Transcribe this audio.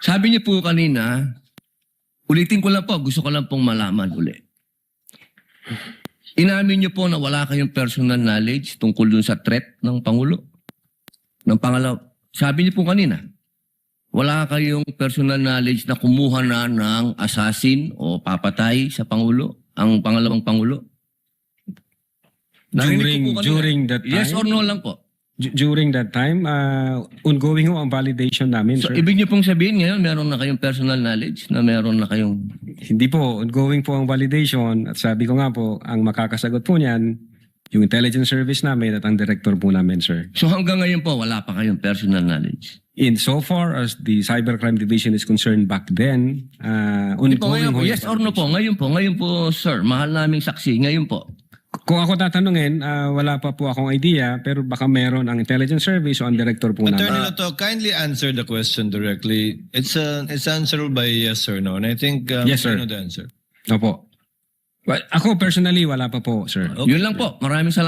Sabi niyo po kanina, ulitin ko lang po, gusto ko lang pong malaman uli. Inamin niyo po na wala kayong personal knowledge tungkol dun sa threat ng Pangulo? Ng pangalaw, sabi niyo po kanina, wala kayong personal knowledge na kumuha na ng assassin o papatay sa Pangulo, ang pangalawang Pangulo? Narinig ko po kanina. During that time? Yes or no lang po? During that time, ongoing ho ang validation namin, So, sir. ibig niyo pong sabihin ngayon, meron na kayong personal knowledge na meron na kayong... Hindi po, ongoing po ang validation. At sabi ko nga po, ang makakasagot po niyan, yung intelligence service namin at ang director po namin, sir. So hanggang ngayon po, wala pa kayong personal knowledge? In so far as the cybercrime division is concerned back then, Hindi po, ongoing ngayon po, ho yes yung or no po? Ngayon po, sir, mahal naming saksi, ngayon po. Kung ako tatanungin, wala pa po akong idea, pero baka meron ang intelligence service o ang director po namin. Attorney Lato, kindly answer the question directly. It's answerable by yes or no. And I think Yes, sir. know the answer. Opo. Well, ako personally, wala pa po, sir. Yun lang po. Maraming salamat.